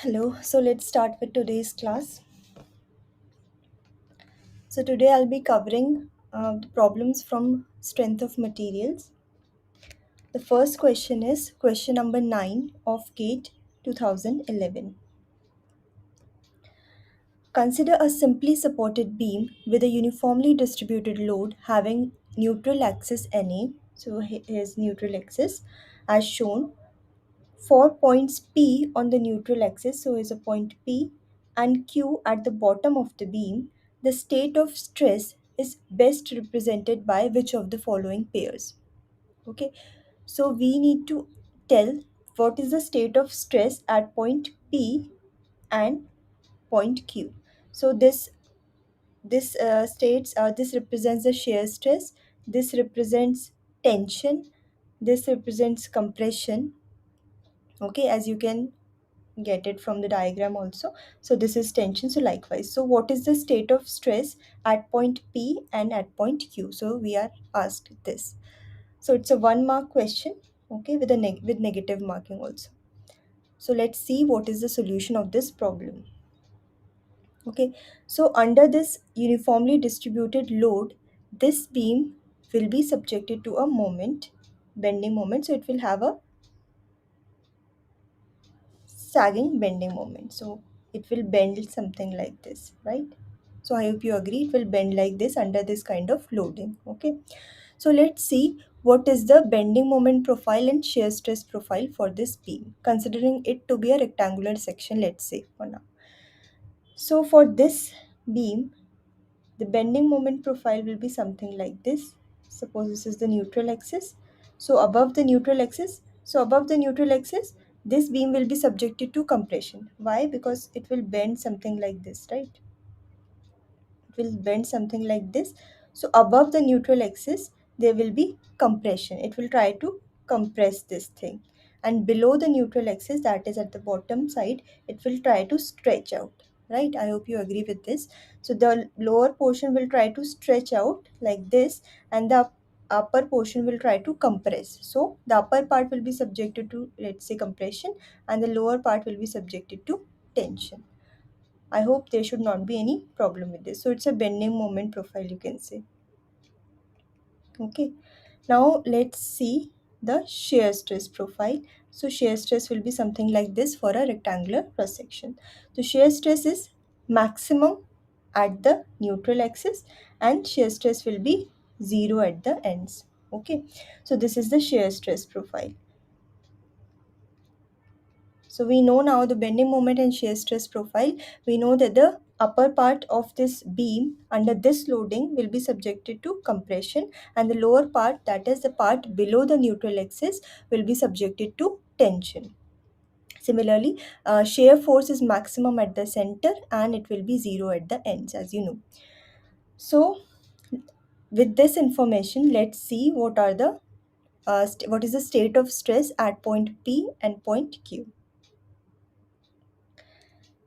Hello, so let's start with today's class. So today I'll be covering the problems from strength of materials. The first question is question number 9 of GATE 2011. Consider a simply supported beam with a uniformly distributed load having neutral axis NA. So here's neutral axis as shown. 4 points P on the neutral axis, so is a point P, and Q at the bottom of the beam, the state of stress is best represented by which of the following pairs? Okay, so we need to tell what is the state of stress at point P and point Q. So this represents the shear stress, this represents tension, this represents compression. Okay, as you can get it from the diagram also. So this is tension. So likewise, so what is the state of stress at point P and at point Q? So we are asked this. So it's a 1 mark question, okay, with with negative marking also. So let's see what is the solution of this problem. Okay, so under this uniformly distributed load, this beam will be subjected to a moment, bending moment. So it will have a sagging bending moment. So it will bend something like this, right? So I hope you agree it will bend like this under this kind of loading. Okay. So let's see what is the bending moment profile and shear stress profile for this beam, considering it to be a rectangular section, let's say for now. So for this beam, the bending moment profile will be something like this. Suppose this is the neutral axis. So above the neutral axis, this beam will be subjected to compression. Why? Because it will bend something like this, right? It will bend something like this. So above the neutral axis, there will be compression. It will try to compress this thing. And below the neutral axis, that is at the bottom side, it will try to stretch out, right? I hope you agree with this. So the lower portion will try to stretch out like this, and the upper portion will try to compress. So the upper part will be subjected to, let's say, compression, and the lower part will be subjected to tension. I hope there should not be any problem with this. So it's a bending moment profile, you can say. Okay. Now let's see the shear stress profile. So shear stress will be something like this for a rectangular cross section. So shear stress is maximum at the neutral axis and shear stress will be 0 at the ends. Okay. So this is the shear stress profile. So we know now the bending moment and shear stress profile. We know that the upper part of this beam under this loading will be subjected to compression, and the lower part, that is the part below the neutral axis, will be subjected to tension. Similarly, shear force is maximum at the center and it will be 0 at the ends, as you know. So with this information, let's see what are the what is the state of stress at point P and point Q.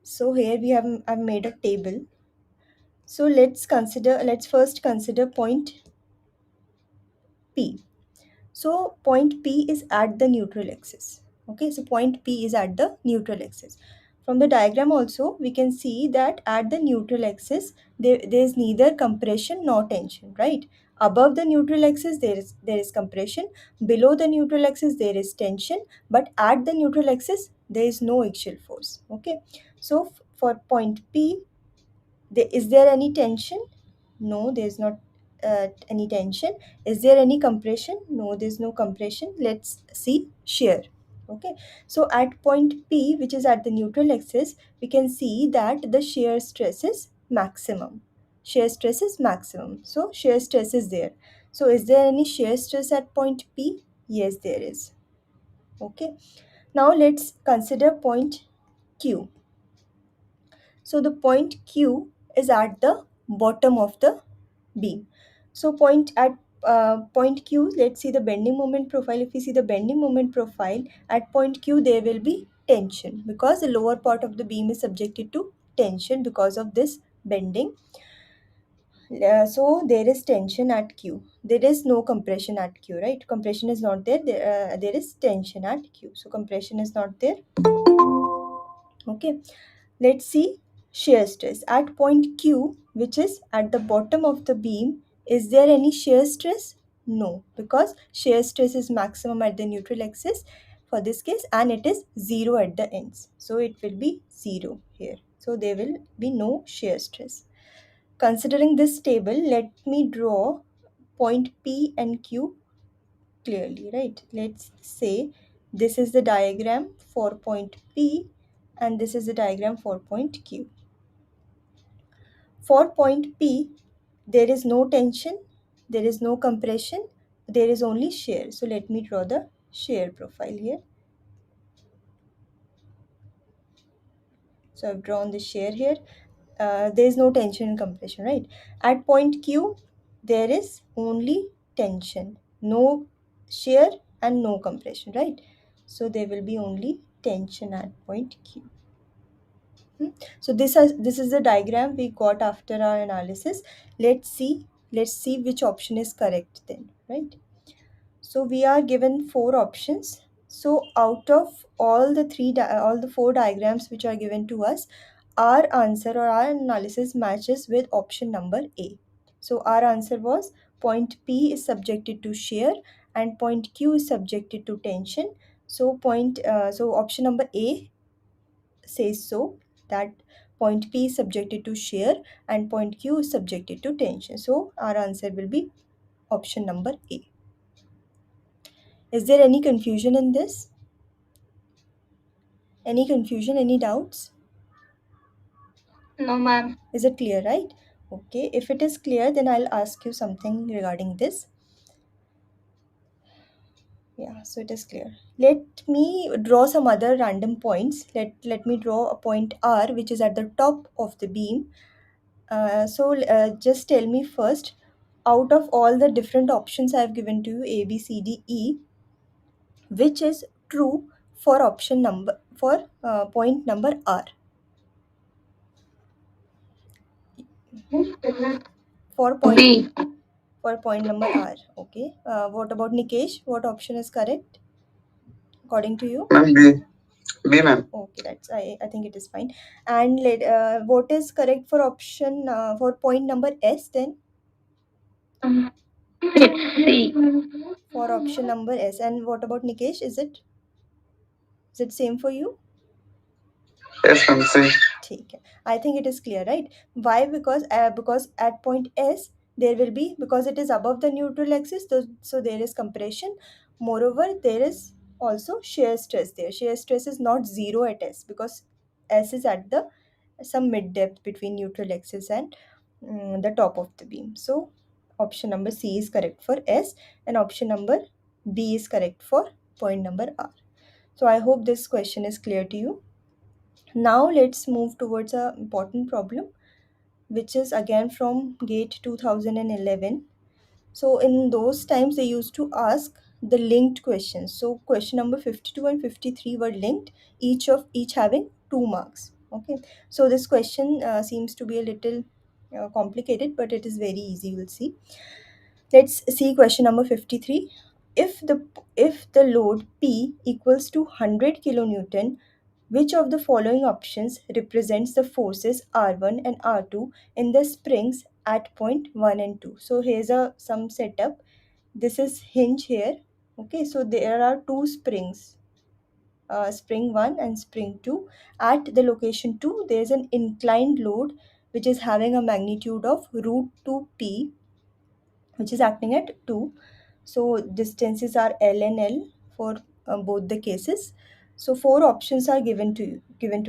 So here we have I've made a table. So let's first consider point P. So point P is at the neutral axis. Okay, so point P is at the neutral axis. From the diagram also we can see that at the neutral axis there is neither compression nor tension, right? Above the neutral axis there is compression, below the neutral axis there is tension, but at the neutral axis there is no axial force. Okay, so for point P, is there any tension? No, there's not any tension. Is there any compression? No, there's no compression. Let's see shear. Okay, so at point P, which is at the neutral axis, we can see that the shear stress is maximum. Shear stress is maximum. So shear stress is there. So is there any shear stress at point P? Yes, there is. Okay, now let's consider point Q. So the point Q is at the bottom of the beam. So point Q, let's see the bending moment profile. If we see the bending moment profile at point Q, there will be tension because the lower part of the beam is subjected to tension because of this bending. So there is tension at Q. There is no compression at Q, right? Compression is not there. There is tension at Q. So compression is not there. Okay, let's see shear stress. At point Q, which is at the bottom of the beam, is there any shear stress? No, because shear stress is maximum at the neutral axis for this case, and it is 0 at the ends. So it will be 0 here. So there will be no shear stress. Considering this table, let me draw point P and Q clearly, right? Let's say this is the diagram for point P and this is the diagram for point Q. For point P, there is no tension, there is no compression, there is only shear. So let me draw the shear profile here. So I've drawn the shear here. There is no tension and compression, right? At point Q, there is only tension, no shear and no compression, right? So there will be only tension at point Q. So this is the diagram we got after our analysis. Let's see which option is correct then, right? So we are given 4 options. So out of all the 4 diagrams which are given to us, our answer or our analysis matches with option number A. So our answer was point P is subjected to shear and point Q is subjected to tension. So option number A says so, that point P is subjected to shear and point Q is subjected to tension. So our answer will be option number A. Is there any confusion in this? Any confusion, any doubts? No, ma'am. Is it clear, right? Okay, if it is clear, then I'll ask you something regarding this. Yeah, so it is clear. Let me draw some other random points. Let me draw a point R, which is at the top of the beam. Just tell me first, out of all the different options I have given to you, A, B, C, D, E, which is true for option number for point number R? For point B. for point number R. Okay. What about Nikesh? What option is correct according to you? Ma'am, B. B, ma'am. Okay, I think it is fine. And what is correct for option for point number S then? It's C. For option number S. And what about Nikesh? Is it same for you? Yes, ma'am, C. ठीक है. I think it is clear, right? Why? Because at point S there will be, because it is above the neutral axis, so there is compression. Moreover, there is also shear stress there. Shear stress is not 0 at S because S is at the some mid depth between neutral axis and the top of the beam. So option number C is correct for S and option number B is correct for point number R. So I hope this question is clear to you. Now let's move towards a important problem, which is again from GATE 2011. So in those times they used to ask the linked questions. So question number 52 and 53 were linked, each having 2 marks. Okay. So this question seems to be a little complicated, but it is very easy. You'll see. Let's see question number 53. If the load P equals to 100 kilonewton, which of the following options represents the forces R1 and R2 in the springs at point 1 and 2? So here's some setup. This is hinge here. Okay, so there are two springs, spring 1 and spring 2. At the location 2, there is an inclined load which is having a magnitude of root 2p, which is acting at 2. So distances are L and L for both the cases. So 4 options are given to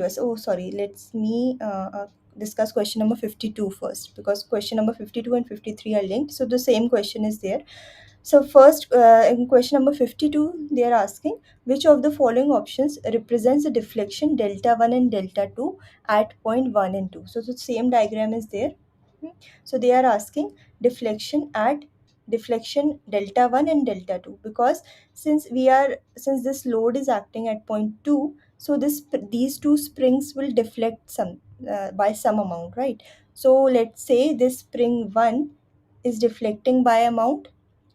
us. Oh, sorry. Let's me discuss question number 52 first, because question number 52 and 53 are linked. So the same question is there. So first, in question number 52, they are asking which of the following options represents the deflection delta 1 and delta 2 at point 1 and 2. So the same diagram is there. So they are asking deflection delta 1 and delta 2, because since this load is acting at point 2, so these two springs will deflect some by some amount, right? So let's say this spring 1 is deflecting by amount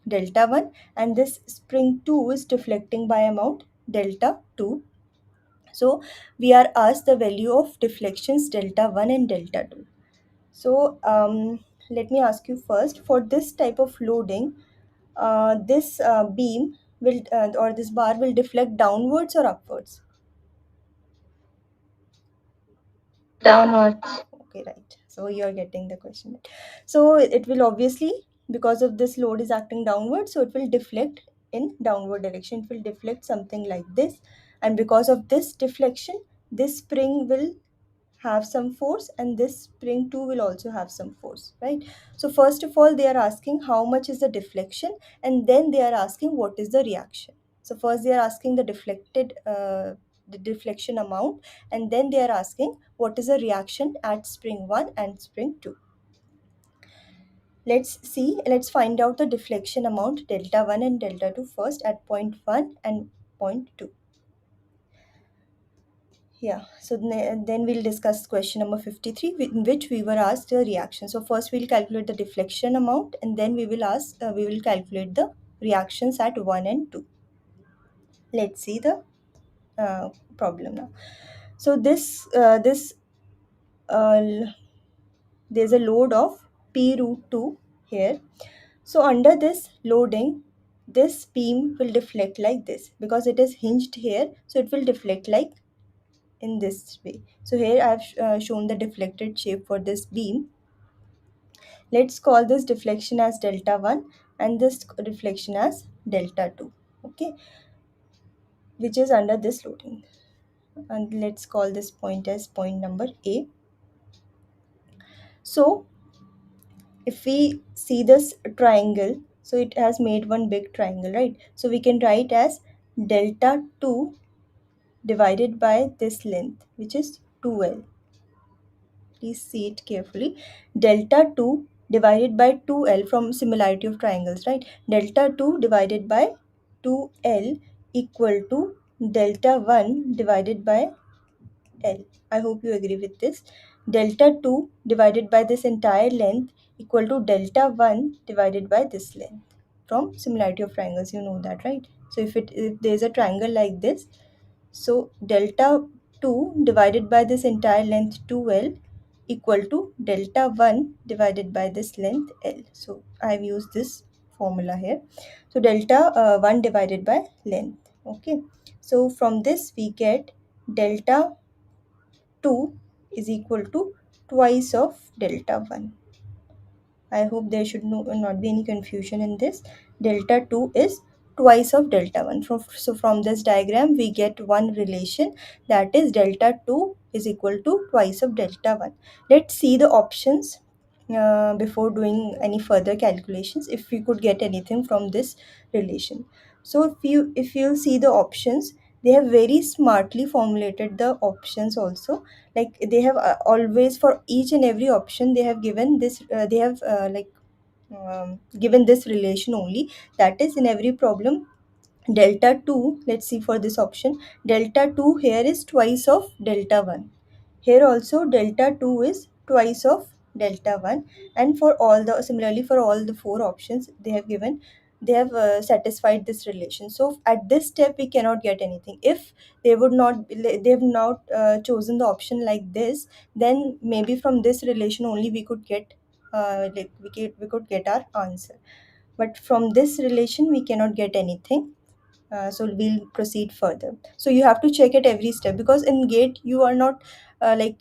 delta 1 and this spring 2 is deflecting by amount delta 2. So we are asked the value of deflections delta 1 and delta 2. So let me ask you first, for this type of loading, this beam will or this bar will deflect downwards or upwards? Downwards. Okay, right. So you're getting the question. So it will obviously, because of this load is acting downward, so it will deflect in downward direction. It will deflect something like this. And because of this deflection, this spring will have some force, and this spring too will also have some force, right? So first of all, they are asking how much is the deflection, and then they are asking what is the reaction. So first they are asking the deflection amount, and then they are asking what is the reaction at spring 1 and spring 2. Let's find out the deflection amount delta 1 and delta 2 first at point 1 and point 2. Yeah, so then we'll discuss question number 53, in which we were asked a reaction. So first we'll calculate the deflection amount, and then we will calculate the reactions at 1 and 2. Let's see the problem now. So uh, there's a load of P root 2 here. So under this loading, this beam will deflect like this because it is hinged here, so it will deflect like in this way. So here I have shown the deflected shape for this beam. Let's call this deflection as delta 1 and this deflection as delta 2, okay, which is under this loading. And let's call this point as point number A. So if we see this triangle, so it has made one big triangle, right? So we can write as delta 2 divided by this length, which is 2L. Please see it carefully. Delta 2 divided by 2L, from similarity of triangles, right? Delta 2 divided by 2L equal to delta 1 divided by L. I hope you agree with this. Delta 2 divided by this entire length equal to delta 1 divided by this length. From similarity of triangles, you know that, right? So if there is a triangle like this, so delta 2 divided by this entire length 2L equal to delta 1 divided by this length L. So I have used this formula here. So delta 1 divided by length. Okay. So from this we get delta 2 is equal to twice of delta 1. I hope there should not be any confusion in this. Delta 2 is twice of delta 1. So from this diagram, we get one relation, that is delta 2 is equal to twice of delta 1. Let's see the options before doing any further calculations, if we could get anything from this relation. So if you see the options, they have very smartly formulated the options also. Like they have always, for each and every option, they have given this they have given this relation only, that is in every problem. Delta 2, let's see for this option, delta 2 here is twice of delta 1. Here also delta 2 is twice of delta 1, and for all the similarly for all the four options they have given, they have satisfied this relation. So at this step we cannot get anything. If they have not chosen the option like this, then maybe from this relation only we could get we could get our answer. But from this relation we cannot get anything. So we'll proceed further. So you have to check at every step, because in gate you are not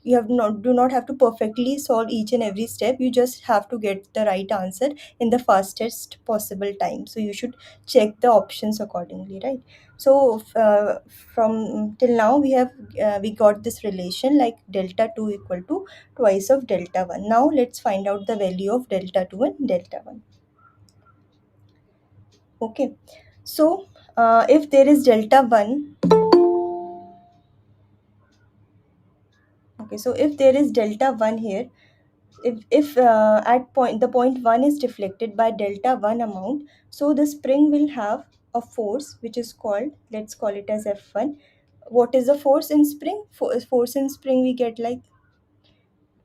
you have not do not have to perfectly solve each and every step. You just have to get the right answer in the fastest possible time. So you should check the options accordingly, right? So from till now we got this relation like delta 2 equal to twice of delta 1. Now let's find out the value of delta 2 and delta 1. Okay, so if there is delta 1, okay, so if there is delta 1 here, if at point the point 1 is deflected by delta 1 amount, so the spring will have a force which is called, let's call it as F1. What is the force in spring? Force in spring we get like,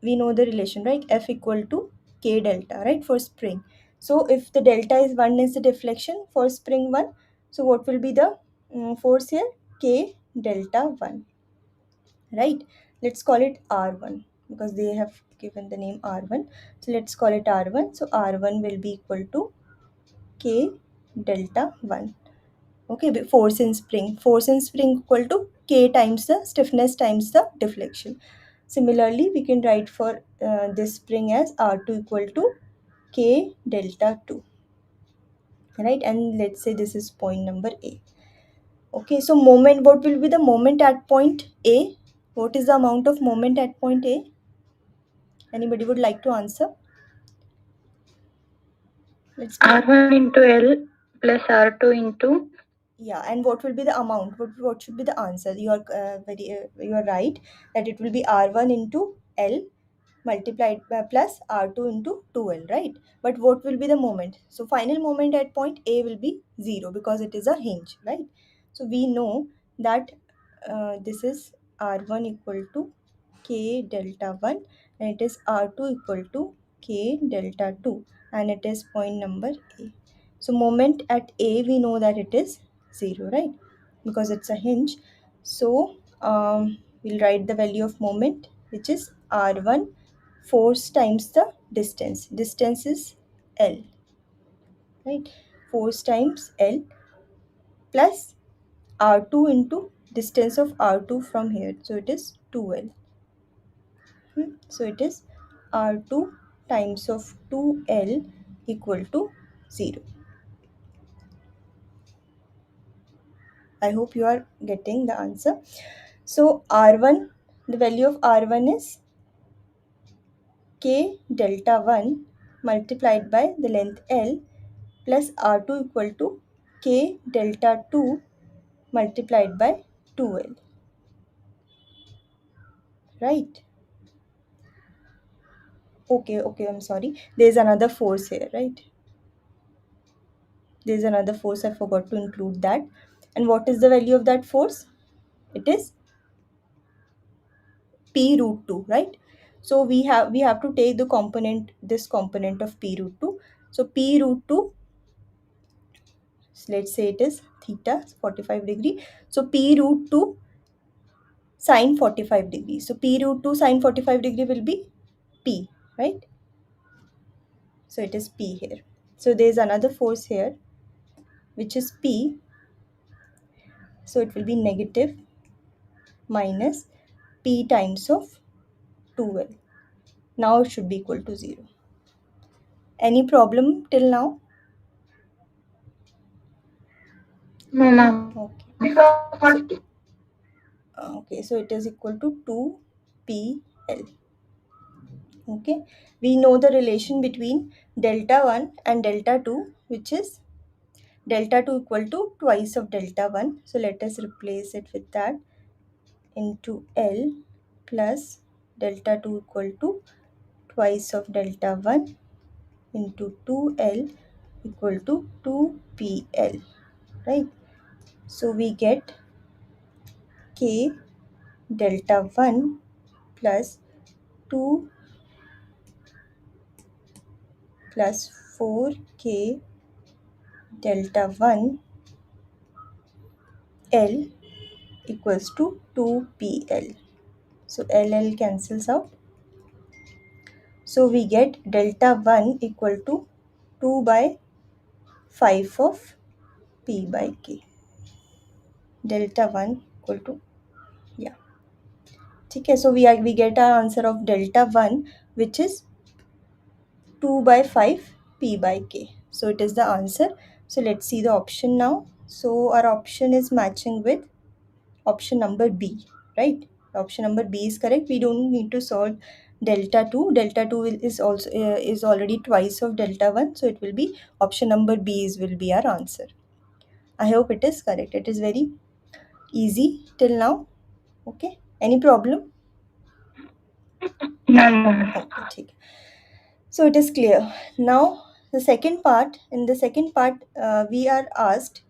we know the relation, right? F equal to K delta, right, for spring. So if the delta is 1 is the deflection for spring 1, so what will be the force here? K delta 1. right? Let's call it R1 because they have given the name R1. So let's call it R1. So R1 will be equal to K delta 1. Okay, force in spring. Force in spring equal to K times the stiffness times the deflection. Similarly, we can write for this spring as R2 equal to K delta 2. Right, and let's say this is point number A. Okay, so moment, what will be the moment at point A? What is the amount of moment at point A? Anybody would like to answer? Let's begin. R1 into L plus R2 into. Yeah, and what will be the amount? What should be the answer? You are you are right that it will be R1 into L multiplied by plus R2 into 2L, right? But what will be the moment? So final moment at point A will be 0 because it is a hinge, right? So we know that this is R1 equal to K delta 1 and it is R2 equal to K delta 2 and it is point number A. So moment at A we know that it is 0, right? Because it's a hinge. So we'll write the value of moment which is R1 force times the distance. Distance is L, right? Force times L plus R2 into distance of R2 from here. So it is 2L. So it is R2 times of 2L equal to 0. I hope you are getting the answer. So R1, the value of R1 is K delta 1 multiplied by the length L plus R2 equal to K delta 2 multiplied by 2L, right? Okay, I'm sorry. There's another force here, right? There's another force, I forgot to include that. And what is the value of that force? It is P root 2, right? So we have to take the component, this component of P root 2. So P root 2, so let's say it is theta 45 degree. So P root 2 sine 45 degree. So P root 2 sine 45 degree will be P, right? So it is P here. So there is another force here which is P. So it will be negative minus P times of 2L. Now it should be equal to 0. Any problem till now? No, ma'am. Okay. So So what? so it is equal to 2PL. Okay. We know the relation between delta 1 and delta 2, which is delta 2 equal to twice of delta 1. So let us replace it with that, into L plus delta 2 equal to twice of delta 1 into 2L equal to 2PL, right? So we get K delta 1 plus 2 plus 4K delta 1 L equals to 2PL. So LL cancels out. So we get delta 1 equal to 2 by 5 of P by K. Delta 1 equal to, yeah. Okay, so we get our answer of delta 1 which is 2 by 5 P by K. So it is the answer. So let's see the option now. So our option is matching with option number B, right? Option number B is correct. We don't need to solve delta 2. Delta 2 is also is already twice of delta 1. So it will be option number B will be our answer. I hope it is correct. It is very easy till now. Okay. Any problem? No, ma'am. Okay, ठीक है. So it is clear. Now the second part. In the second part, we are asked,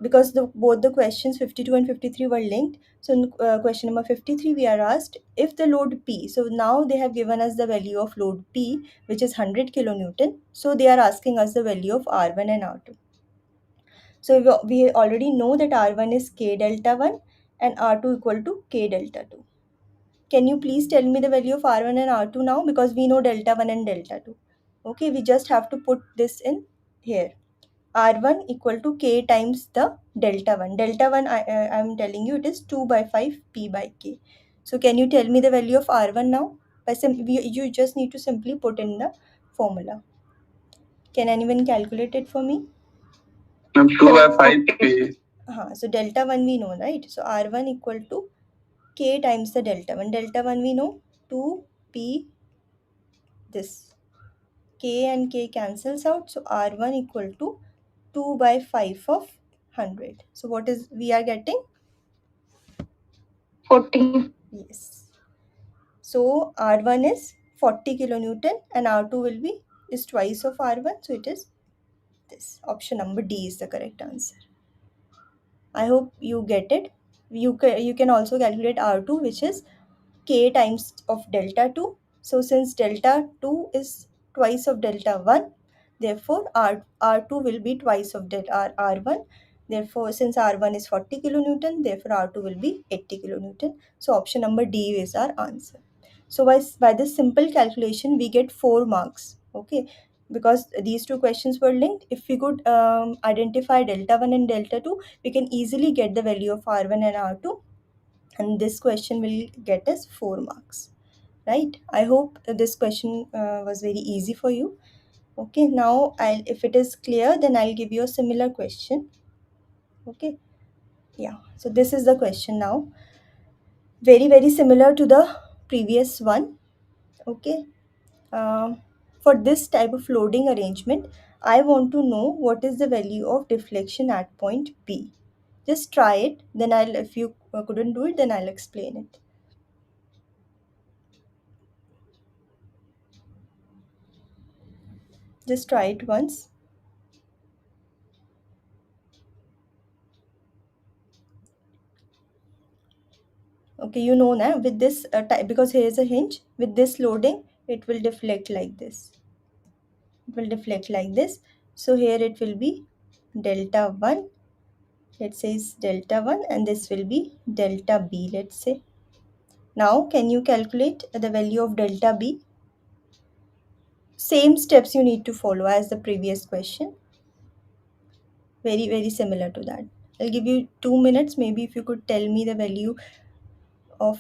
because both the questions 52 and 53 were linked. So in question number 53 we are asked if the load P, so now they have given us the value of load P which is 100 kilonewton. So they are asking us the value of R1 and R2. So we already know that R1 is K delta 1 and R2 equal to K delta 2. Can you please tell me the value of R1 and R2 now, because we know delta 1 and delta 2. Okay, we just have to put this in here. R1 equal to K times the delta 1. Delta 1, I'm telling you, it is 2 by 5 P by K. So can you tell me the value of R1 now? You just need to simply put in the formula. Can anyone calculate it for me? 2 by 5 P. So delta 1 we know, right? So R1 equal to K times the delta 1. Delta 1 we know, 2P this. K and K cancels out. So R1 equal to 2 by 5 of 100. So what is we are getting? 40. Yes. So R1 is 40 kilonewton and R2 will be is twice of R1. So it is this. Option number D is the correct answer. I hope you get it. You can also calculate R2, which is K times of delta 2. So since delta 2 is twice of delta 1, therefore R2 will be twice of delta R1. Therefore, since R1 is 40 kilonewton, therefore R2 will be 80 kilonewton. So option number D is our answer. So by this simple calculation, we get 4 marks. Okay, because these two questions were linked. If we could identify delta 1 and delta 2, we can easily get the value of R1 and R2, and this question will get us 4 marks, right? I hope this question was very easy for you. Okay, now if it is clear, then I'll give you a similar question. Okay, yeah, so this is the question now, very similar to the previous one. Okay, for this type of loading arrangement, I want to know what is the value of deflection at point B. Just try it, then if you couldn't do it, then I'll explain it. Just try it once. Okay, you know now with this type, because here is a hinge, with this loading, it will deflect like this. It will deflect like this. So here it will be delta 1. Let's say it's delta 1, and this will be delta B, let's say. Now, can you calculate the value of delta B? Same steps you need to follow as the previous question. Very similar to that. I'll give you 2 minutes. Maybe if you could tell me the value of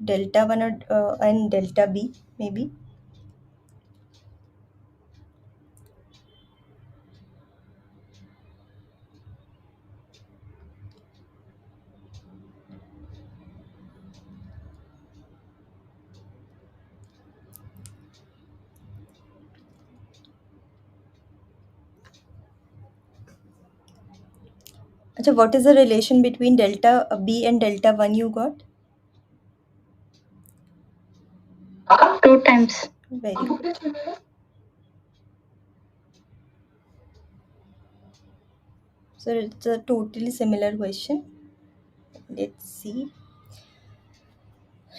delta 1 and delta B, maybe. So what is the relation between delta B and delta 1 you got? 2 times. Very good. So it's a totally similar question. Let's see.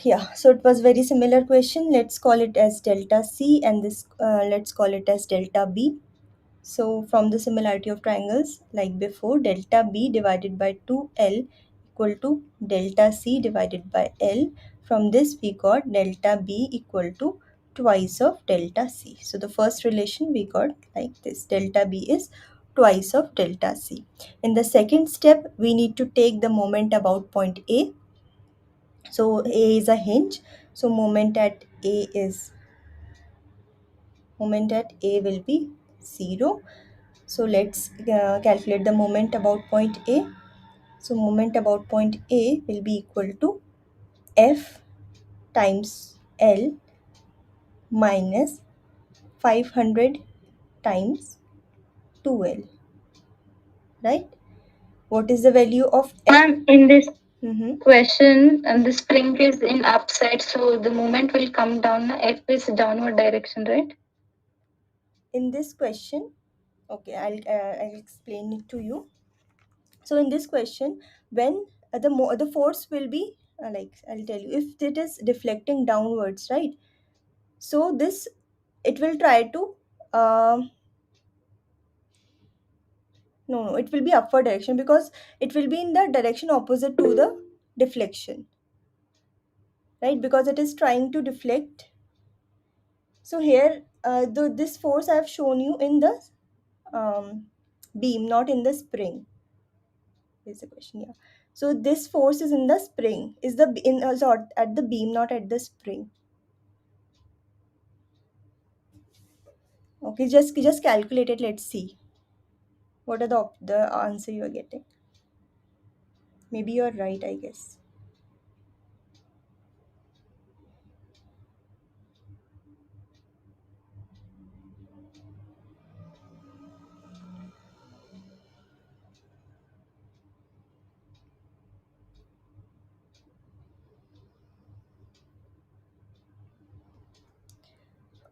Yeah, so it was very similar question. Let's call it as delta C, and this let's call it as delta B. So from the similarity of triangles, like before, delta B divided by 2L equal to delta C divided by L. From this we got delta B equal to twice of delta C. So the first relation we got like this. Delta B is twice of delta C. In the second step, we need to take the moment about point A. So A is a hinge. So moment at A will be 0. So let's calculate the moment about point A. So moment about point A will be equal to F times L minus 500 times 2L, right? What is the value of F? Ma'am, in this Mm-hmm. question, the spring is in upside, so the moment will come down. F is downward direction, right? In this question, okay, I'll explain it to you. So in this question, when the force will be like, I'll tell you, if it is deflecting downwards, right? So this, it will try to no, it will be upward direction, because it will be in the direction opposite to the deflection, right? Because it is trying to deflect. So here, this force I have shown you in the beam, not in the spring. Is the question, yeah. So this force is in the spring, is the in also at the beam, not at the spring. Okay, just calculate it. Let's see what are the answer you are getting. Maybe you are right, I guess.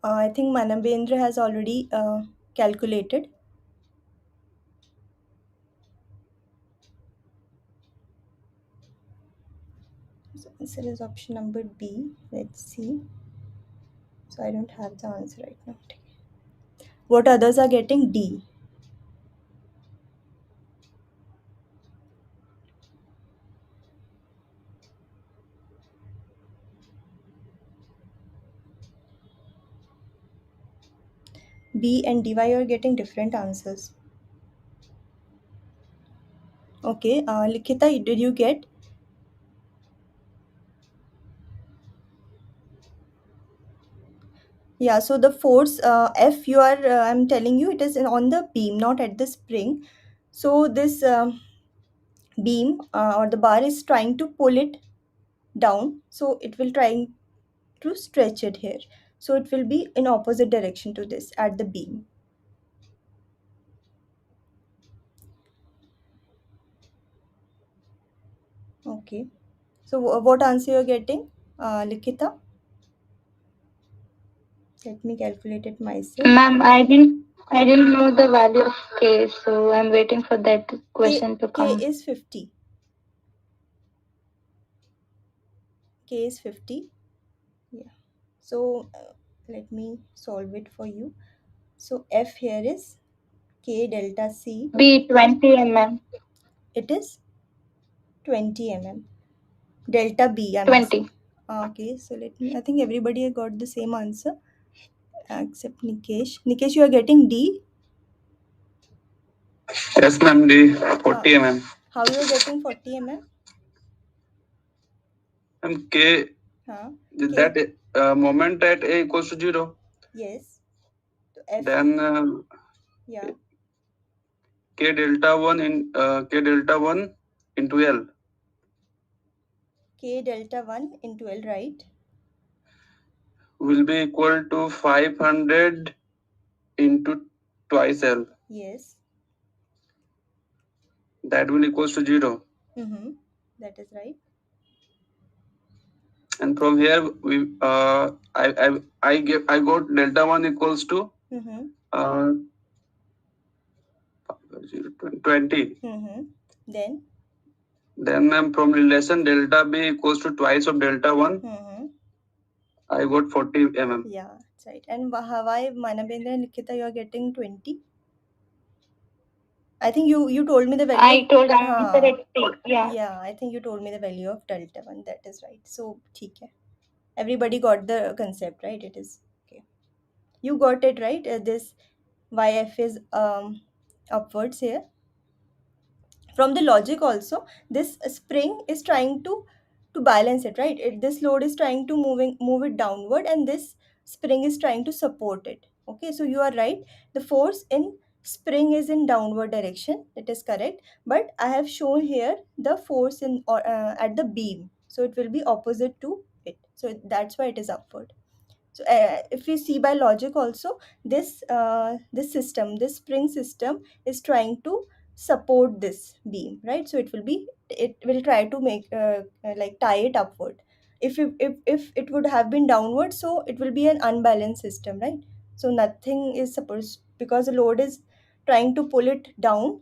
I think Manabendra has already calculated. So answer is option number B. Let's see. So I don't have the answer right now. What others are getting? D. B and DY are getting different answers. Okay, Likita, did you get? Yeah, so the force F you are, I'm telling you, it is on the beam, not at the spring. So this beam or the bar is trying to pull it down. So it will trying to stretch it here. So it will be in opposite direction to this at the beam. Okay. So what answer you're getting, Likita? Let me calculate it myself. Ma'am, I didn't know the value of K, so I'm waiting for that question to K come. is 50. K is 50. Yeah. So let me solve it for you. So F here is K delta C. B 20 mm. It is 20 mm. Delta B, I'm 20. asking. Okay, so let me, I think everybody got the same answer except Nikesh. Nikesh, you are getting D? Yes, ma'am. D 40 mm. How you are getting 40 mm? Ma'am, K, Huh? that moment at A equals to 0. Yes. So F. Then Yeah. K delta 1 into L K delta 1 into L, right? will be equal to 500 into twice L. Yes. That will equals to 0. Mm-hmm. That is right. And from here I got delta 1 equals to Mm-hmm. 20. Mm-hmm. Then ma'am, from relation delta B equals to twice of delta 1, Mm-hmm. I got 40 mm. Yeah, that's right. And why Manabendra and Nikita you are getting 20? I think you told me the value. I told answer at C. Yeah. Yeah, I think you told me the value of delta 1. That is right. So, ठीक है. Everybody got the concept, right? It is okay. You got it right. This YF is upwards here. From the logic also, this spring is trying to balance it, right? This load is trying to move it downward, and this spring is trying to support it. Okay, so you are right. The force in spring is in downward direction. It is correct. But I have shown here the force in or at the beam, so it will be opposite to it. So that's why it is upward. So if we see by logic also, this system, this spring system is trying to support this beam, right? So it will try to make like tie it upward. If it would have been downward, so it will be an unbalanced system, right? So nothing is supposed, because the load is trying to pull it down,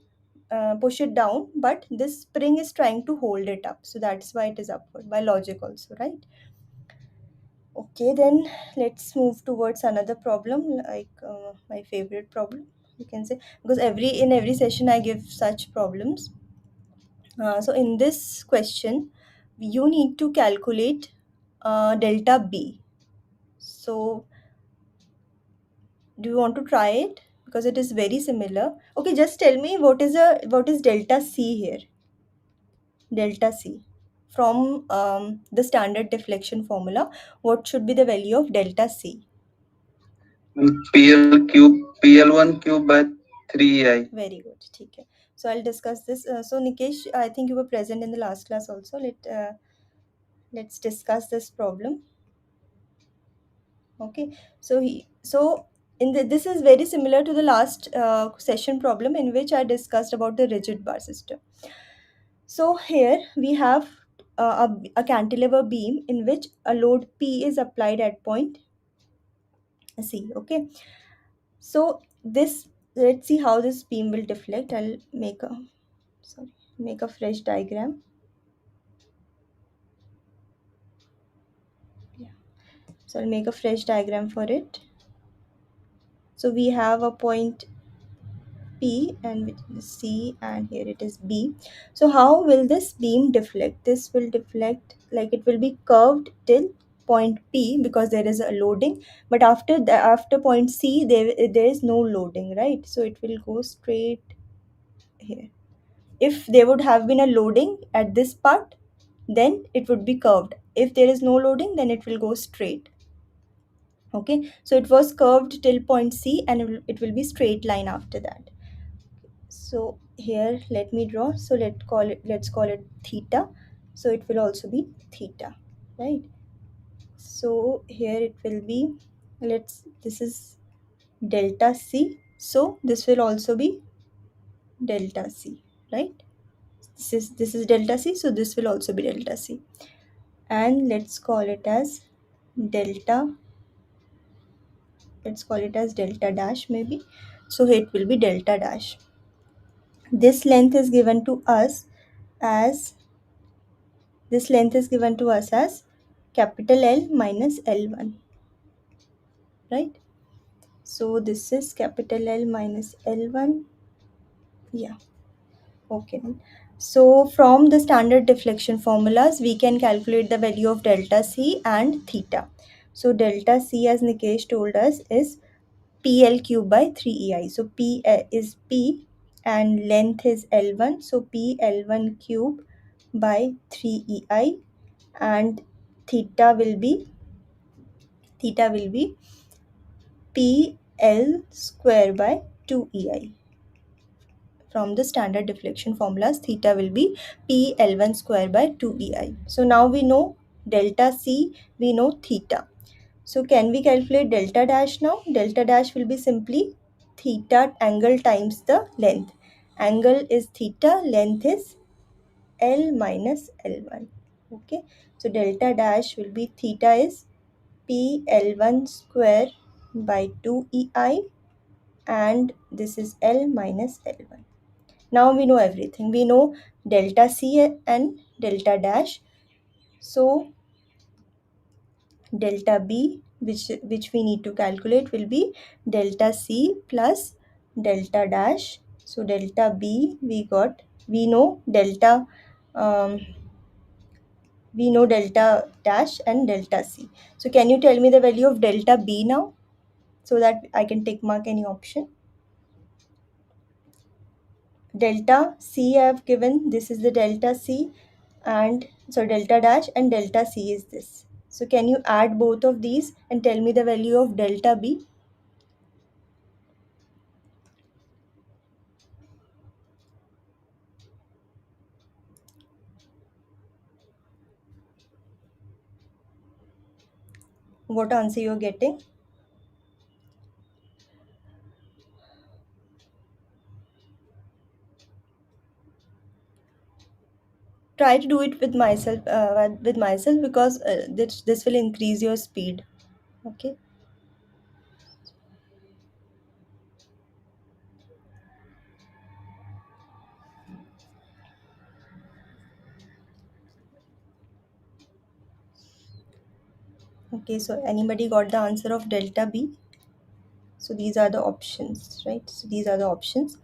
push it down, but this spring is trying to hold it up. So that's why it is upward by logic also, right? Okay, then let's move towards another problem, like my favorite problem, you can say, because in every session I give such problems. So in this question, you need to calculate delta B. So do you want to try it? Because it is very similar. Okay, just tell me what is delta C here? Delta C. From the standard deflection formula, what should be the value of delta C? PL1 cube by 3I. Very good. Okay. So I'll discuss this. So Nikesh, I think you were present in the last class also. Let's discuss this problem. Okay. So this is very similar to the last session problem in which I discussed about the rigid bar system. So here we have a cantilever beam in which a load P is applied at point C. Okay. So let's see how this beam will deflect. I'll make a fresh diagram. Yeah. So I'll make a fresh diagram for it. So we have a point P and C, and here it is B. So how will this beam deflect? This will deflect like it will be curved till point P because there is a loading, but after point C there is no loading, right? So it will go straight here. If there would have been a loading at this part, then it would be curved. If there is no loading, then it will go straight. Okay, so it was curved till point C and it will be straight line after that. So here let me draw. So let's call it theta. So it will also be theta, right? So here it will be, this is delta C. So this will also be delta C, right? This is delta C, so this will also be delta C. And let's call it as delta dash maybe. So it will be delta dash. This length is given to us as capital L minus L1, right? So this is capital L minus L1. Yeah. Okay. So from the standard deflection formulas, we can calculate the value of delta C and theta. So delta C, as Nikesh told us, is PL cube by 3EI. So P is P and length is L1. So PL1 cube by 3EI, and theta will be PL square by 2EI. From the standard deflection formulas, theta will be PL1 square by 2EI. So now we know delta C, we know theta. So can we calculate delta dash now? Delta dash will be simply theta angle times the length. Angle is theta, length is L minus L1. Okay. So delta dash will be theta is PL1 square by 2EI, and this is L minus L1. Now we know everything. We know delta C and delta dash. So delta B, which we need to calculate, will be delta C plus delta dash. So delta B we know delta dash and delta C. So can you tell me the value of delta B now, so that I can tick mark any option? Delta C I have given, this is the delta C, and so delta dash and delta C is this. So can you add both of these and tell me the value of delta B? What answer you're getting? Try to do it with myself because this will increase your speed. Okay. Okay, so anybody got the answer of delta B? So these are the options, right? So these are the options.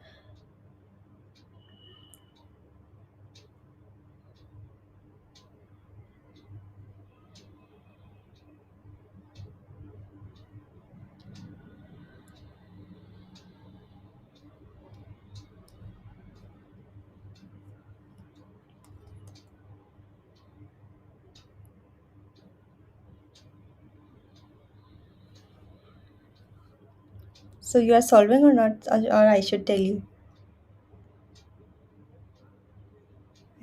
So you are solving or not, or I should tell you?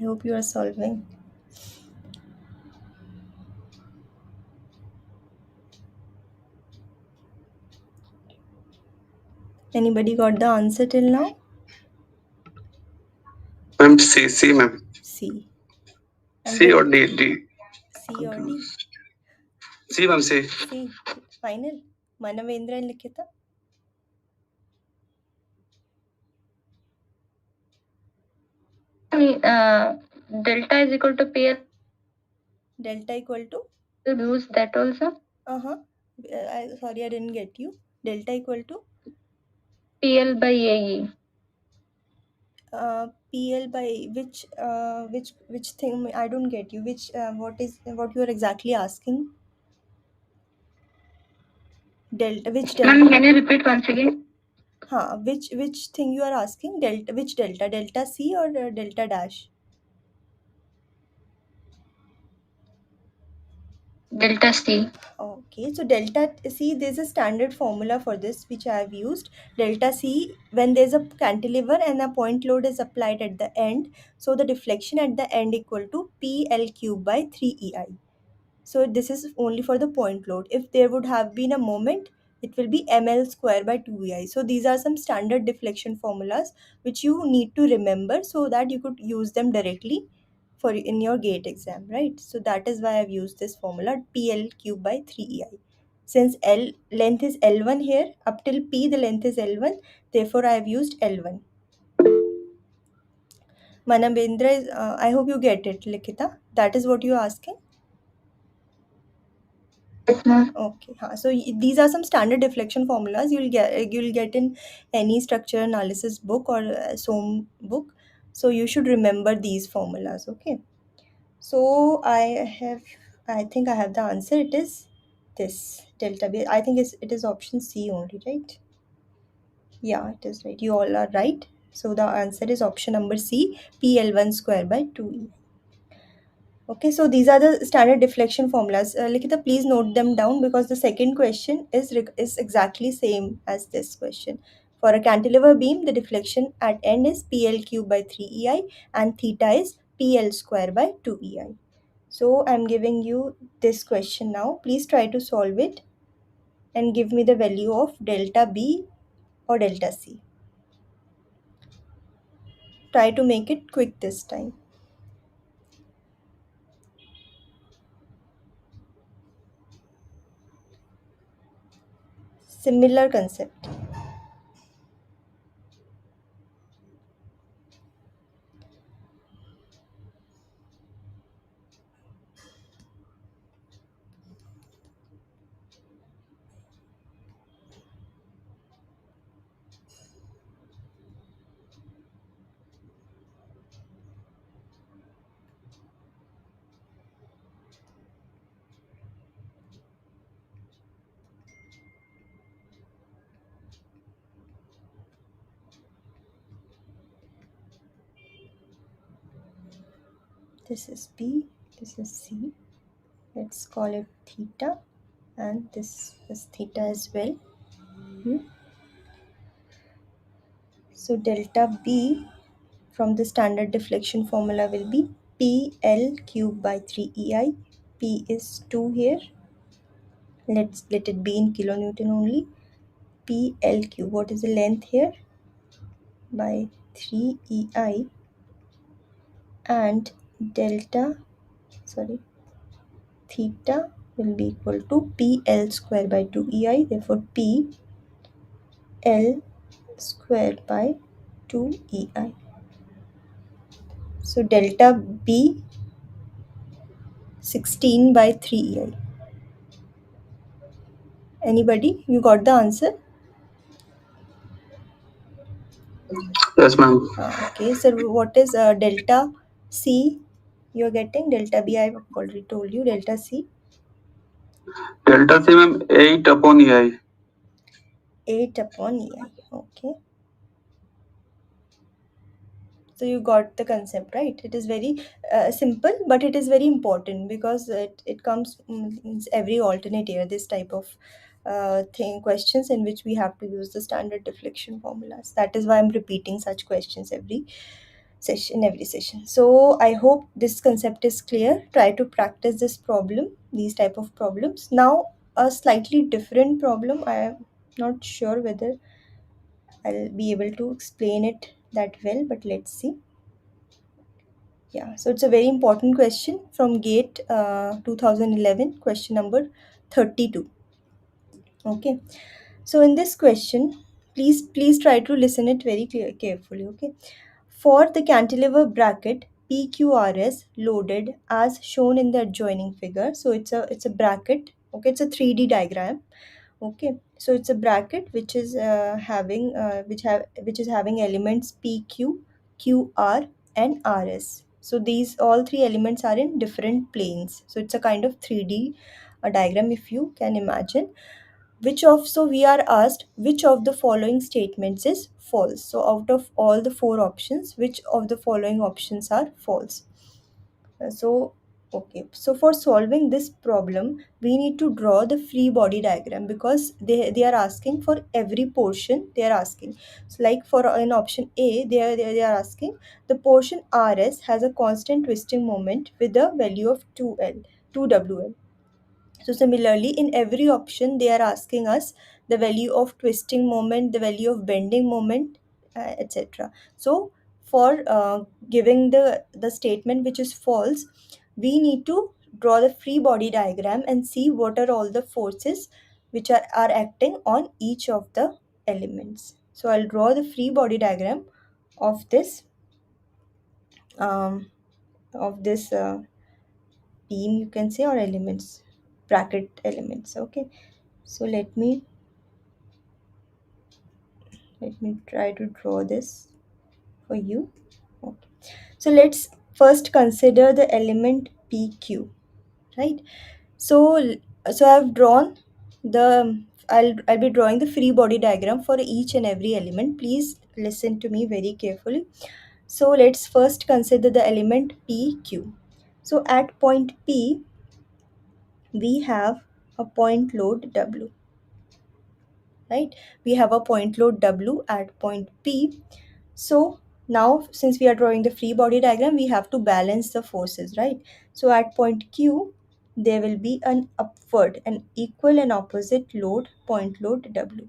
I hope you are solving. Anybody got the answer till now? Ma'am, C, ma'am. C. C or D? C or D? C, ma'am, C. C. Final. Manavendra and Likita? Delta is equal to PL. Delta equal to? Use that also. Sorry, I didn't get you. Delta equal to? PL by AE. PL by which thing? I don't get you. What you are exactly asking? Delta, which delta? Ma'am, can you repeat once again? Which thing you are asking? Delta, which delta? Delta C or delta dash? Delta C. Okay, so delta C, there's a standard formula for this which I have used. Delta C, when there's a cantilever and a point load is applied at the end, so the deflection at the end equal to PL cube by 3EI. So this is only for the point load. If there would have been a moment, it will be ml square by 2ei. So these are some standard deflection formulas which you need to remember so that you could use them directly for in your gate exam, right? So that is why I've used this formula pl cube by 3ei. Since l length is l1 here, up till p the length is l1, therefore I have used l1. Manabendra is I hope you get it, Likita. That is what you are asking. Okay, so these are some standard deflection formulas you'll get in any structure analysis book or SOM book. So you should remember these formulas. Okay. So I think I have the answer. It is this delta B. I think it is option C only, right? Yeah, it is right. You all are right. So the answer is option number C, PL1 square by 2E. Okay, so these are the standard deflection formulas. Likita, please note them down because the second question is exactly same as this question. For a cantilever beam, the deflection at end is PL cube by 3EI and theta is PL square by 2EI. So I'm giving you this question now. Please try to solve it and give me the value of delta B or delta C. Try to make it quick this time. Similar concept. This is B, this is C. Let's call it theta, and this is theta as well. So delta B from the standard deflection formula will be PL cube by 3EI. P is 2 here. Let it be in kilonewton only. PL cube, what is the length here? By 3EI, and theta will be equal to PL square by 2EI. Therefore PL square by 2EI. So delta B 16 by 3EI. Anybody? You got the answer? Yes, ma'am. Okay, so what is delta C? You're getting delta B, I've already told you. Delta C? Delta C, ma'am, 8 upon EI. 8 upon EI. Okay. So you got the concept, right? It is very simple, but it is very important because it comes in every alternate year, this type of questions in which we have to use the standard deflection formulas. That is why I'm repeating such questions every session. So I hope this concept is clear. Try to practice these type of problems. Now a slightly different problem. I am not sure whether I'll be able to explain it that well, but let's see. Yeah, so it's a very important question from GATE 2011, question number 32. Okay, so in this question, please try to listen it very carefully. Okay, for the cantilever bracket PQRS loaded as shown in the adjoining figure. So it's a bracket. Okay, it's a 3D diagram. Okay, so it's a bracket which is having elements PQ, QR, and RS. So these all three elements are in different planes. So it's a kind of 3D diagram, if you can imagine. So we are asked which of the following statements is false. So out of all the four options, which of the following options are false? So okay, so for solving this problem, we need to draw the free body diagram, because they are asking for every portion. They are asking, so like for in option A, they are asking the portion RS has a constant twisting moment with a value of 2WL. So similarly, in every option, they are asking us the value of twisting moment, the value of bending moment, etc. So for giving the statement which is false, we need to draw the free body diagram and see what are all the forces which are acting on each of the elements. So I'll draw the free body diagram of this um, beam, you can say, or elements, bracket elements. Okay, so let me try to draw this for you. Okay, so let's first consider the element PQ, right? So I've drawn the I'll be drawing the free body diagram for each and every element. Please listen to me very carefully. So let's first consider the element PQ. So at point P, we have a point load W, right? We have a point load W at point P. So now, since we are drawing the free body diagram, we have to balance the forces, right? So at point Q, there will be an equal and opposite load, point load W.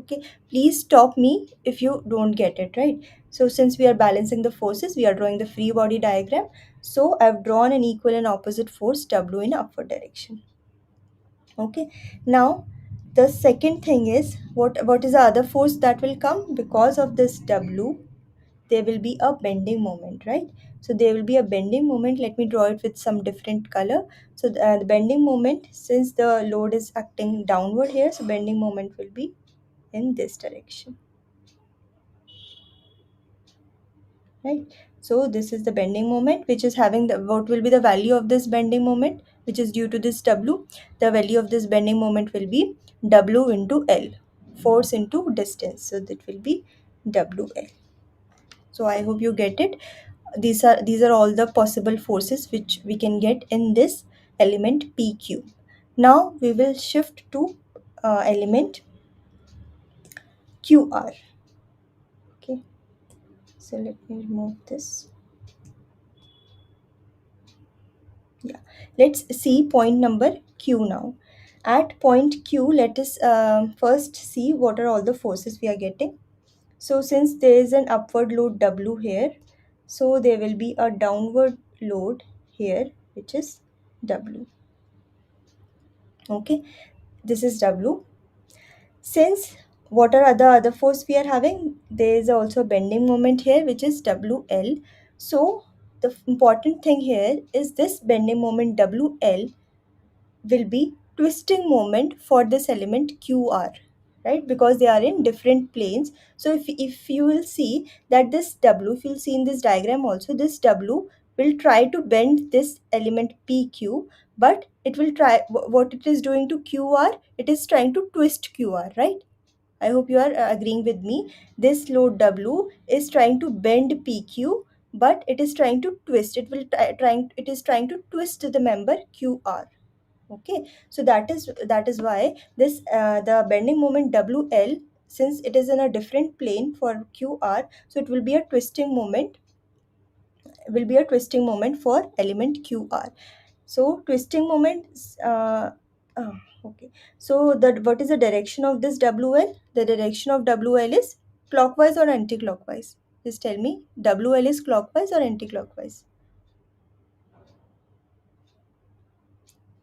Okay, please stop me if you don't get it, right? So since we are balancing the forces, we are drawing the free body diagram. So I've drawn an equal and opposite force W in upward direction. Okay, now the second thing is, what is the other force that will come because of this W? There will be a bending moment, right? So there will be a bending moment. Let me draw it with some different color. So the bending moment, since the load is acting downward here, so bending moment will be in this direction, right? So this is the bending moment, which is having what will be the value of this bending moment, which is due to this W. The value of this bending moment will be W into L, force into distance. So that will be WL. So I hope you get it. These are all the possible forces which we can get in this element PQ. Now we will shift to element QR. Okay, so let me remove this. Yeah, let's see point number Q now. At point Q, let us first see what are all the forces we are getting. So since there is an upward load W here, so there will be a downward load here, which is W. Okay, this is W. Since what are the other force we are having? There is also bending moment here, which is WL. So the important thing here is this bending moment WL will be twisting moment for this element QR, right? Because they are in different planes. So if you will see that this W, if you'll see in this diagram also, this W will try to bend this element PQ, but it will try, what it is doing to QR, it is trying to twist QR, right? I hope you are agreeing with me. This load W is trying to bend PQ, but it is trying to twist. It is trying to twist the member QR. Okay, so that is why this the bending moment WL, since it is in a different plane for QR, so it will be a twisting moment for element QR. So twisting moment, okay, so what is the direction of this WL? The direction of WL is clockwise or anti-clockwise? Just tell me, WL is clockwise or anti-clockwise?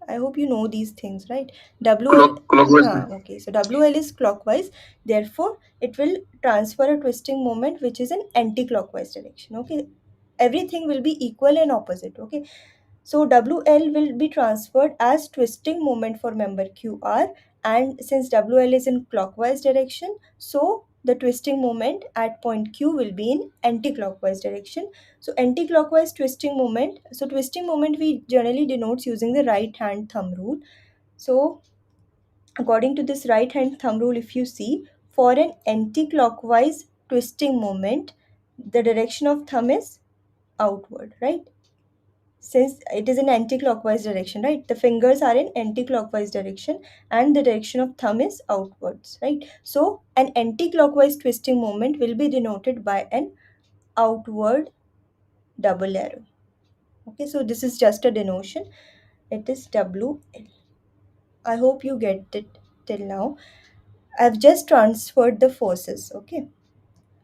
I hope you know these things, right? WL, Clockwise. okay, so WL is clockwise, therefore it will transfer a twisting moment which is in anti-clockwise direction. Okay, everything will be equal and opposite. Okay, so WL will be transferred as twisting moment for member QR, and since WL is in clockwise direction, so the twisting moment at point Q will be in anti-clockwise direction. So anti-clockwise twisting moment, so twisting moment we generally denotes using the right hand thumb rule. So according to this right hand thumb rule, if you see, for an anti-clockwise twisting moment, the direction of thumb is outward, right? Since it is in anti-clockwise direction, right? The fingers are in anti-clockwise direction and the direction of thumb is outwards, right? So an anti-clockwise twisting moment will be denoted by an outward double arrow. Okay, so this is just a denotation. It is WL. I hope you get it till now. I've just transferred the forces. Okay,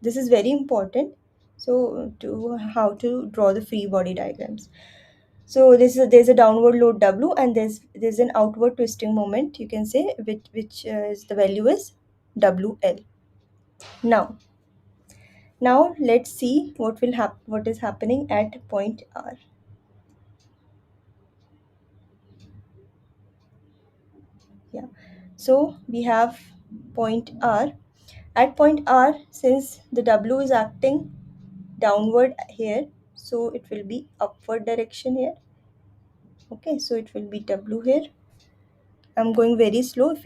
this is very important. So to how to draw the free body diagrams. So there's a downward load W and there's an outward twisting moment, you can say, which is the value is WL. Now let's see what is happening at point R. Yeah. So we have point R. At point R, since the W is acting downward here, so it will be upward direction here. Okay, so it will be W here. I'm going very slow. If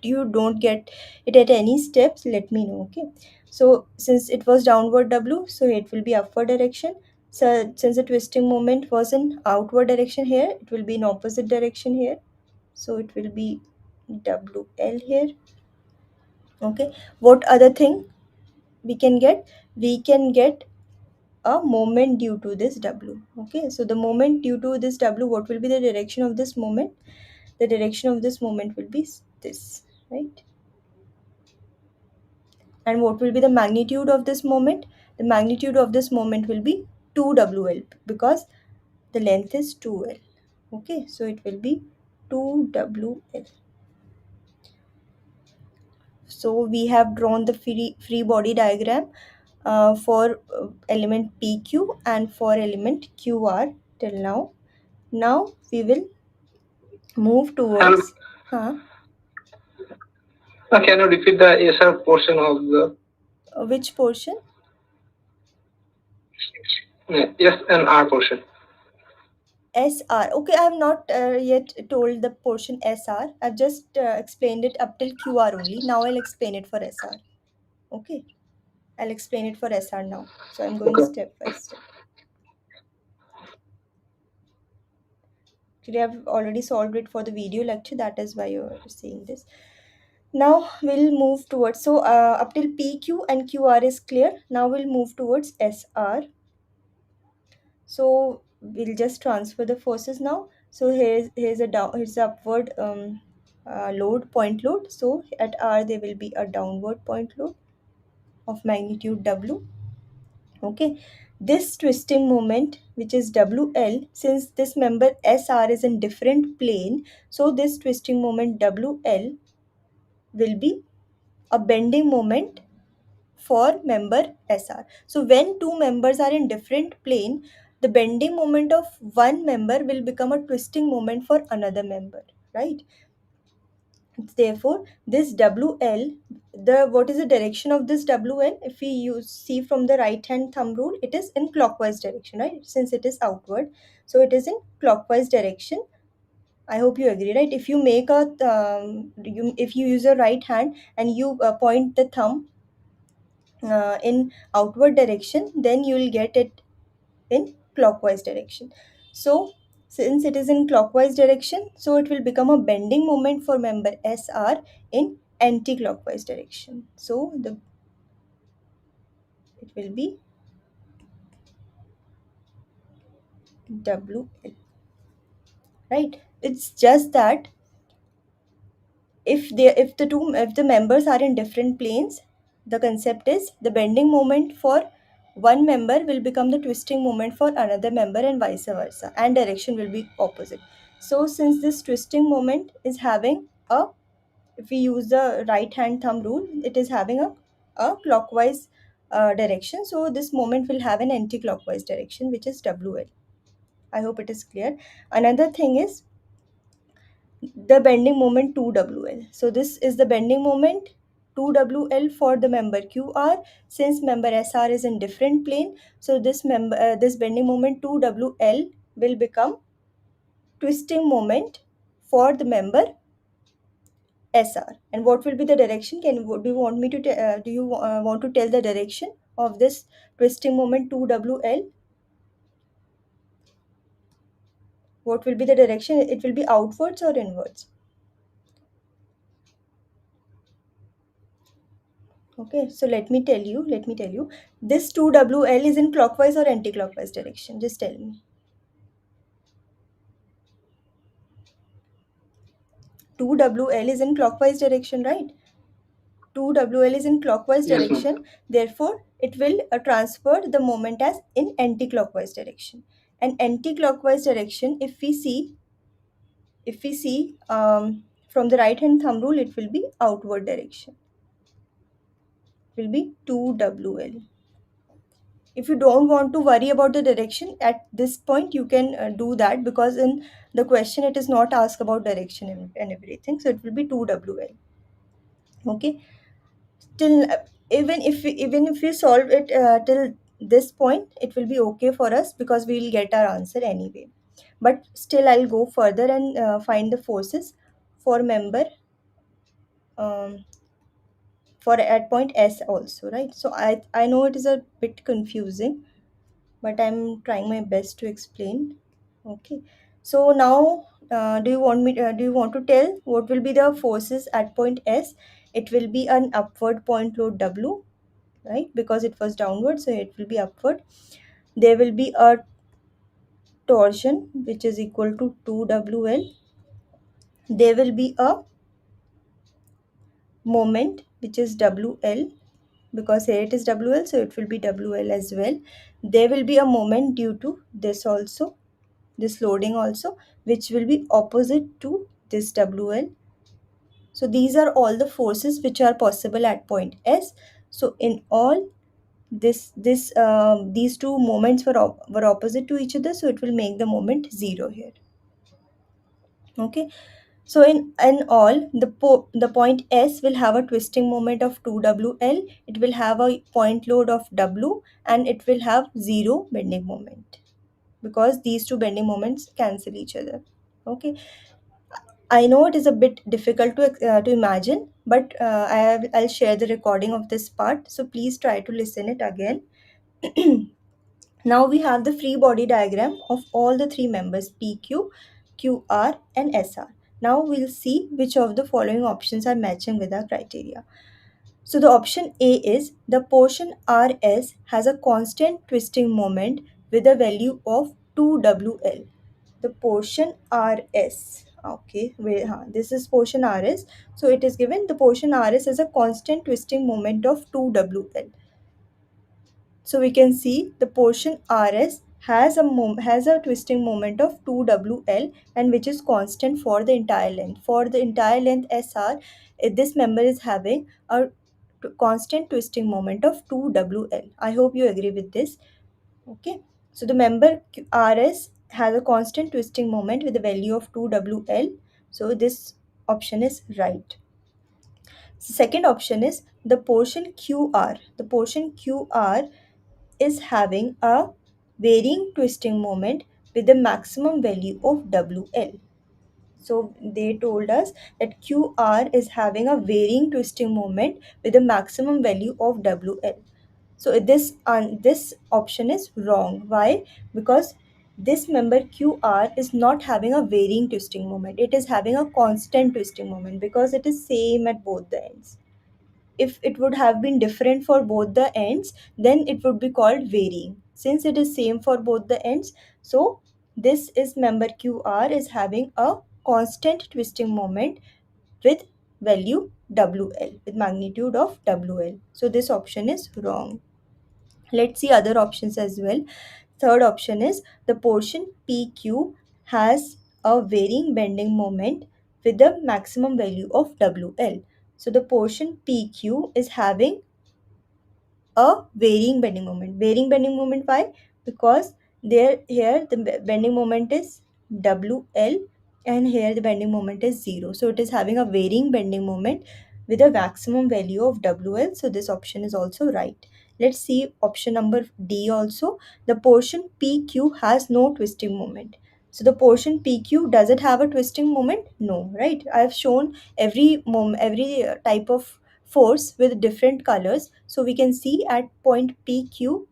you don't get it at any steps, let me know. Okay, so since it was downward W, so it will be upward direction. So since the twisting moment was in outward direction here, it will be in opposite direction here, so it will be WL here. Okay, what other thing we can get? We can get a moment due to this W. Okay, so the moment due to this W, what will be the direction of this moment? The direction of this moment will be this, right? And what will be the magnitude of this moment? The magnitude of this moment will be 2WL because the length is 2L. Okay, so it will be 2WL. So we have drawn the free body diagram for element PQ and for element QR till now. Now we will move towards Can you repeat the SR portion of the which portion? S and R portion? SR. Okay, I have not yet told the portion SR. I've just explained it up till QR only. Now I'll explain it for SR. Okay, I'll explain it for SR now. So I'm going Okay. step by step. Actually, I've already solved it for the video lecture. That is why you're seeing this. Now we'll move towards, so up till PQ and QR is clear. Now we'll move towards SR. So we'll just transfer the forces now. So here's a upward load, point load. So at R there will be a downward point load of magnitude W. Okay, this twisting moment, which is WL, since this member SR is in different plane, so this twisting moment WL will be a bending moment for member SR. So when two members are in different plane, the bending moment of one member will become a twisting moment for another member, right? Therefore, this WL, what is the direction of this WL? If we see from the right hand thumb rule, it is in clockwise direction, right? Since it is outward, so it is in clockwise direction. I hope you agree, right? If you make a if you use your right hand and you point the thumb in outward direction, then you will get it in clockwise direction. So Since it is in clockwise direction, so it will become a bending moment for member SR in anti-clockwise direction. So it will be WL, right? It's just that if the members are in different planes, the concept is the bending moment for one member will become the twisting moment for another member and vice versa, and direction will be opposite. So since this twisting moment is having a, if we use the right hand thumb rule, it is having a clockwise direction, so this moment will have an anti-clockwise direction, which is WL. I hope it is clear. Another thing is the bending moment 2WL. So this is the bending moment 2WL for the member QR. Since member SR is in different plane, so this bending moment 2WL will become twisting moment for the member SR. And what will be the direction? Do you want me to want to tell the direction of this twisting moment 2WL? What will be the direction? It will be outwards or inwards? Okay, so let me tell you, this 2WL is in clockwise or anti-clockwise direction? Just tell me. 2WL is in clockwise direction, right? 2WL is in clockwise Yes, ma'am. direction. Therefore, it will transfer the moment as in anti-clockwise direction. And anti-clockwise direction, if we see from the right hand thumb rule, it will be outward direction. It will be 2WL. If you don't want to worry about the direction at this point, you can do that, because in the question it is not asked about direction and everything, so it will be 2WL. Okay, till even if we solve it till this point, it will be okay for us, because we will get our answer anyway. But still, I'll go further and find the forces for member um, for at point S also, right? So I know it is a bit confusing, but I'm trying my best to explain. Okay, so now do you want to tell what will be the forces at point S? It will be an upward point load W, right? Because it was downward, so it will be upward. There will be a torsion which is equal to 2WL. There will be a moment which is WL, because here it is WL, so it will be WL as well. There will be a moment due to this also, this loading also, which will be opposite to this WL. So these are all the forces which are possible at point S. So in all, these two moments were opposite to each other, so it will make the moment 0 here. Okay, so in all, the point S will have a twisting moment of 2WL, it will have a point load of W, and it will have 0 bending moment, because these two bending moments cancel each other. Okay, I know it is a bit difficult to imagine, but I'll share the recording of this part, so please try to listen it again. Now we have the free body diagram of all the three members PQ, QR, and SR. Now we'll see which of the following options are matching with our criteria. So the option A is the portion RS has a constant twisting moment with a value of 2WL. The portion RS. Okay, this is portion RS. So it is given the portion RS has a constant twisting moment of 2WL. So we can see the portion RS has a twisting moment of 2WL, and which is constant for the entire length. For the entire length SR, this member is having a constant twisting moment of 2WL. I hope you agree with this. Okay, so the member RS has a constant twisting moment with a value of 2WL. So this option is right. Second option is the portion QR. The portion QR is having a varying twisting moment with a maximum value of WL. So they told us that QR is having a varying twisting moment with a maximum value of WL. So this option is wrong. Why? Because this member QR is not having a varying twisting moment. It is having a constant twisting moment because it is same at both the ends. If it would have been different for both the ends, then it would be called varying. Since it is same for both the ends, so this is member QR is having a constant twisting moment with value WL, with magnitude of WL. So this option is wrong. Let's see other options as well. Third option is the portion PQ has a varying bending moment with the maximum value of WL. So the portion PQ is having a varying bending moment. Varying bending moment, why? Because there here the bending moment is WL and here the bending moment is 0. So it is having a varying bending moment with a maximum value of WL. So this option is also right. Let's see option number D also. The portion PQ has no twisting moment. So the portion PQ, does it have a twisting moment? No, right? I have shown every type of force with different colors. So we can see at point PQ,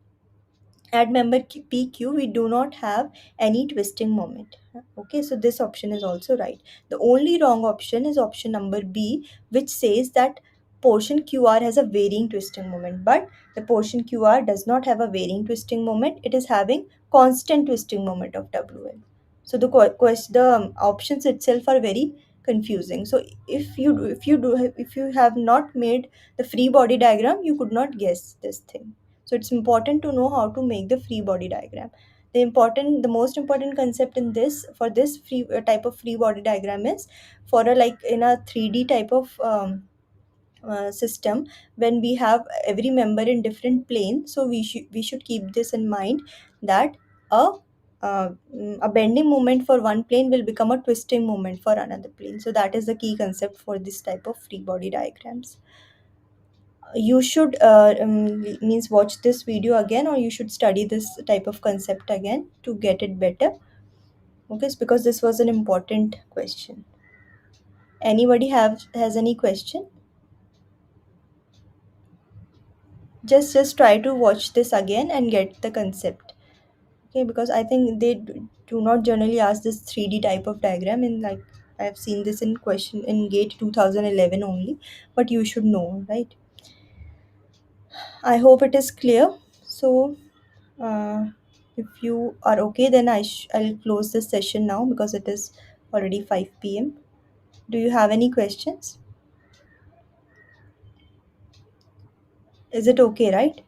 at member PQ, we do not have any twisting moment. Okay, so this option is also right. The only wrong option is option number B, which says that portion QR has a varying twisting moment, but the portion QR does not have a varying twisting moment. It is having constant twisting moment of WL. So the options itself are very confusing. So if you have not made the free body diagram, you could not guess this thing. So it's important to know how to make the free body diagram. The most important concept in this, for this free type of free body diagram, is for a like in a 3D type of system, when we have every member in different plane. So we should keep this in mind, that a a bending moment for one plane will become a twisting moment for another plane. So that is the key concept for this type of free body diagrams. You should means watch this video again, or you should study this type of concept again to get it better. Okay, it's because this was an important question. Anybody has any question? Just try to watch this again and get the concept. Okay, because I think they do not generally ask this 3D type of diagram in, like, I've seen this in question in gate 2011 only, but you should know, right? I hope it is clear. So uh, if you are okay, then I'll close this session now because it is already 5 p.m. Do you have any questions? Is it okay, right?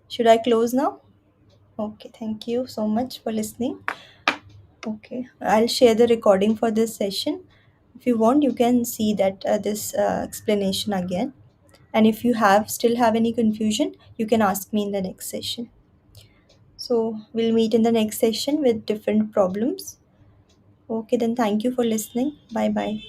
Should I close now? Okay, thank you so much for listening. Okay, I'll share the recording for this session. If you want, you can see that this explanation again. And if you still have any confusion, you can ask me in the next session. So we'll meet in the next session with different problems. Okay, then thank you for listening. Bye bye.